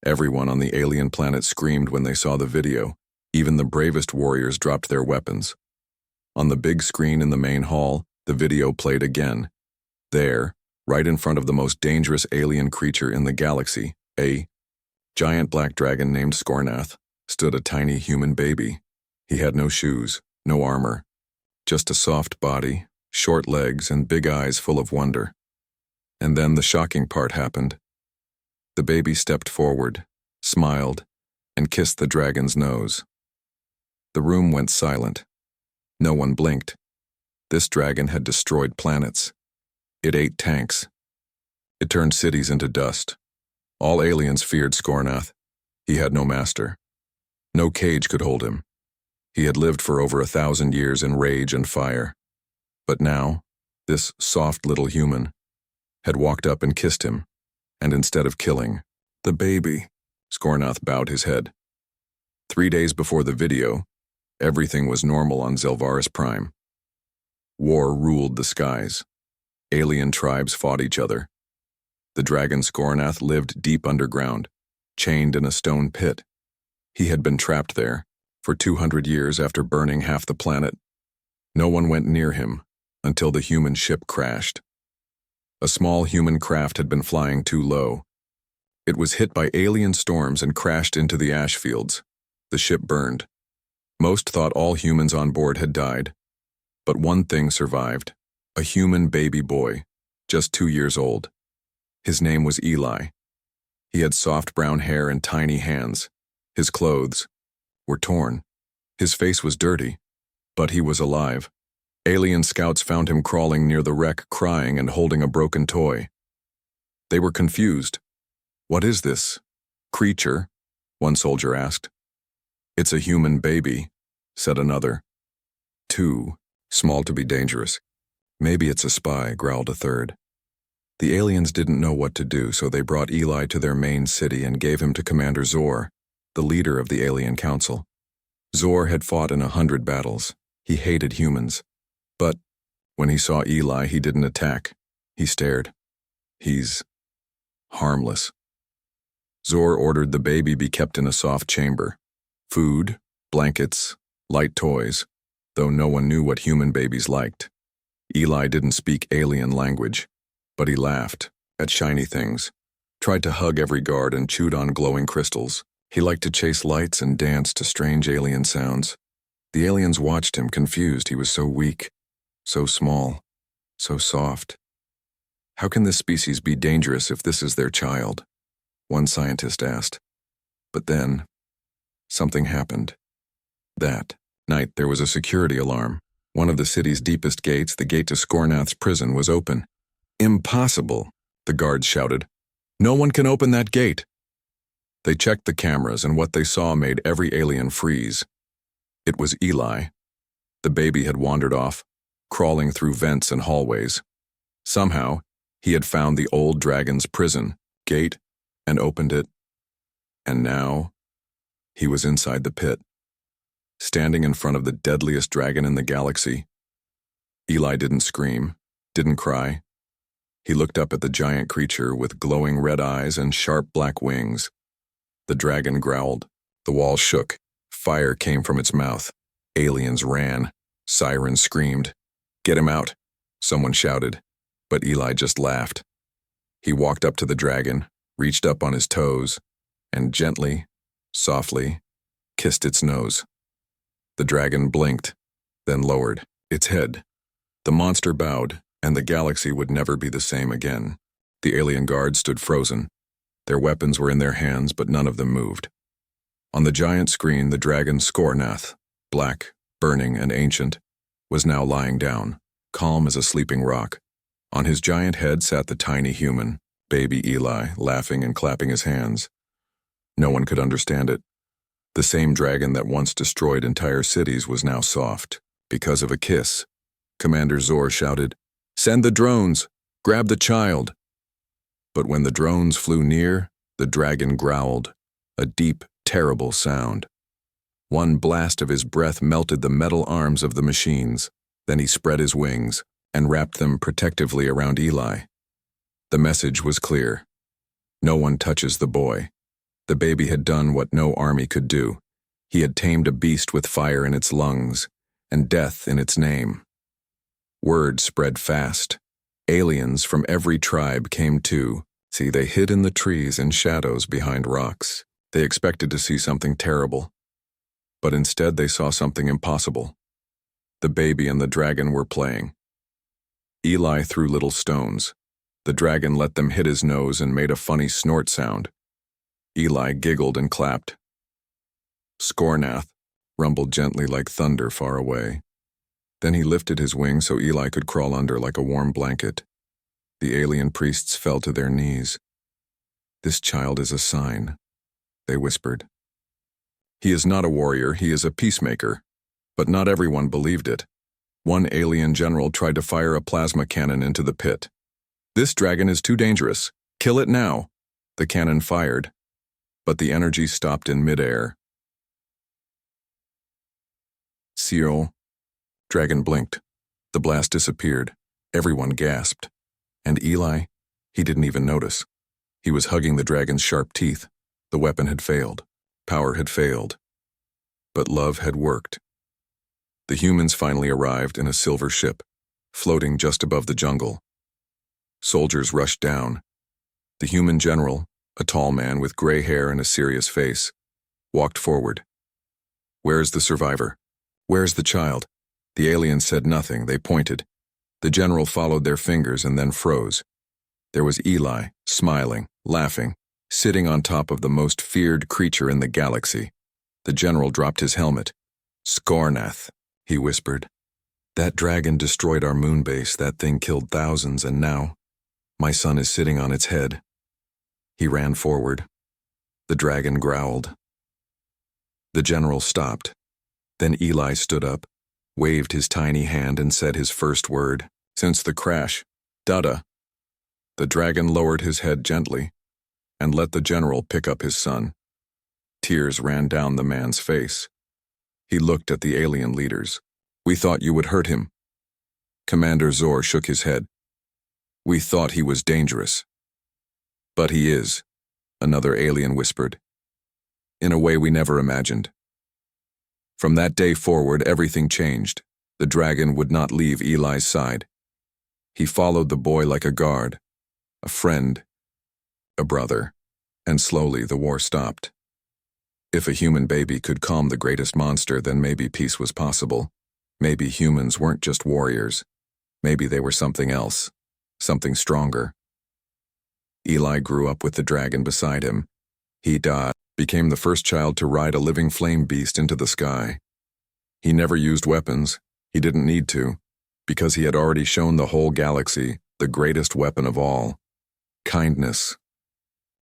Everyone on the alien planet screamed when they saw the video. Even the bravest warriors dropped their weapons. On the big screen in the main hall, the video played again. There, right in front of the most dangerous alien creature in the galaxy, a giant black dragon named Skorrnath, stood a tiny human baby. He had no shoes, no armor, just a soft body, short legs, and big eyes full of wonder. And then the shocking part happened. The baby stepped forward, smiled, and kissed the dragon's nose. The room went silent. No one blinked. This dragon had destroyed planets. It ate tanks. It turned cities into dust. All aliens feared Skorrnath. He had no master. No cage could hold him. He had lived for over 1,000 years in rage and fire. But now, this soft little human had walked up and kissed him, and instead of killing the baby, Skorrnath bowed his head. 3 days before the video, everything was normal on Zelvaris Prime. War ruled the skies. Alien tribes fought each other. The dragon Skorrnath lived deep underground, chained in a stone pit. He had been trapped there for 200 years after burning half the planet. No one went near him until the human ship crashed. A small human craft had been flying too low. It was hit by alien storms and crashed into the ash fields. The ship burned. Most thought all humans on board had died. But one thing survived: a human baby boy, just 2 years old. His name was Eli. He had soft brown hair and tiny hands. His clothes were torn. His face was dirty, but he was alive. Alien scouts found him crawling near the wreck, crying and holding a broken toy. They were confused. "What is this creature?" one soldier asked. "It's a human baby," said another. "Too small to be dangerous. Maybe it's a spy," growled a third. The aliens didn't know what to do, so they brought Eli to their main city and gave him to Commander Zor, the leader of the Alien Council. Zor had fought in 100 battles. He hated humans. But when he saw Eli, he didn't attack. He stared. "He's harmless." Zor ordered the baby be kept in a soft chamber. Food, blankets, light toys, though no one knew what human babies liked. Eli didn't speak alien language, but he laughed at shiny things, tried to hug every guard, and chewed on glowing crystals. He liked to chase lights and dance to strange alien sounds. The aliens watched him, confused. He was so weak, so small, so soft. How can this species be dangerous if this is their child? One scientist asked. But then, something happened. That night there was a security alarm. One of the city's deepest gates, the gate to Skorrnath's prison, was open. "Impossible," the guards shouted. "No one can open that gate." They checked the cameras, and what they saw made every alien freeze. It was Eli. The baby had wandered off, crawling through vents and hallways. Somehow, he had found the old dragon's prison gate and opened it. And now, he was inside the pit, standing in front of the deadliest dragon in the galaxy. Eli didn't scream, didn't cry. He looked up at the giant creature with glowing red eyes and sharp black wings. The dragon growled. The wall shook. Fire came from its mouth. Aliens ran. Sirens screamed. "Get him out," someone shouted. But Eli just laughed. He walked up to the dragon, reached up on his toes, and gently, softly, kissed its nose. The dragon blinked, then lowered its head. The monster bowed, and the galaxy would never be the same again. The alien guards stood frozen. Their weapons were in their hands, but none of them moved. On the giant screen, the dragon Skorrnath, black, burning, and ancient, was now lying down, calm as a sleeping rock. On his giant head sat the tiny human, baby Eli, laughing and clapping his hands. No one could understand it. The same dragon that once destroyed entire cities was now soft, because of a kiss. Commander Zor shouted, "Send the drones! Grab the child!" But when the drones flew near, the dragon growled, a deep, terrible sound. One blast of his breath melted the metal arms of the machines. Then he spread his wings and wrapped them protectively around Eli. The message was clear. No one touches the boy. The baby had done what no army could do. He had tamed a beast with fire in its lungs and death in its name. Word spread fast. Aliens from every tribe came too. See, they hid in the trees and shadows behind rocks. They expected to see something terrible. But instead they saw something impossible. The baby and the dragon were playing. Eli threw little stones. The dragon let them hit his nose and made a funny snort sound. Eli giggled and clapped. Skorrnath rumbled gently like thunder far away. Then he lifted his wings so Eli could crawl under like a warm blanket. The alien priests fell to their knees. "This child is a sign," they whispered. "He is not a warrior, he is a peacemaker." But not everyone believed it. One alien general tried to fire a plasma cannon into the pit. "This dragon is too dangerous. Kill it now." The cannon fired, but the energy stopped in midair. "Sio." Dragon blinked. The blast disappeared. Everyone gasped. And Eli? He didn't even notice. He was hugging the dragon's sharp teeth. The weapon had failed. Power had failed. But love had worked. The humans finally arrived in a silver ship, floating just above the jungle. Soldiers rushed down. The human general, a tall man with gray hair and a serious face, walked forward. "Where is the survivor? Where's the child?" The aliens said nothing, they pointed. The general followed their fingers and then froze. There was Eli, smiling, laughing, sitting on top of the most feared creature in the galaxy. The general dropped his helmet. "Skorrnath," he whispered. "That dragon destroyed our moon base, that thing killed thousands, and now my son is sitting on its head." He ran forward. The dragon growled. The general stopped. Then Eli stood up, waved his tiny hand and said his first word. "Since the crash, Dada." The dragon lowered his head gently and let the general pick up his son. Tears ran down the man's face. He looked at the alien leaders. "We thought you would hurt him." Commander Zor shook his head. "We thought he was dangerous." "But he is," another alien whispered. "In a way we never imagined." From that day forward, everything changed. The dragon would not leave Eli's side. He followed the boy like a guard, a friend, a brother, and slowly the war stopped. If a human baby could calm the greatest monster, then maybe peace was possible. Maybe humans weren't just warriors. Maybe they were something else, something stronger. Eli grew up with the dragon beside him. He died, became the first child to ride a living flame beast into the sky. He never used weapons. He didn't need to, because he had already shown the whole galaxy the greatest weapon of all: kindness.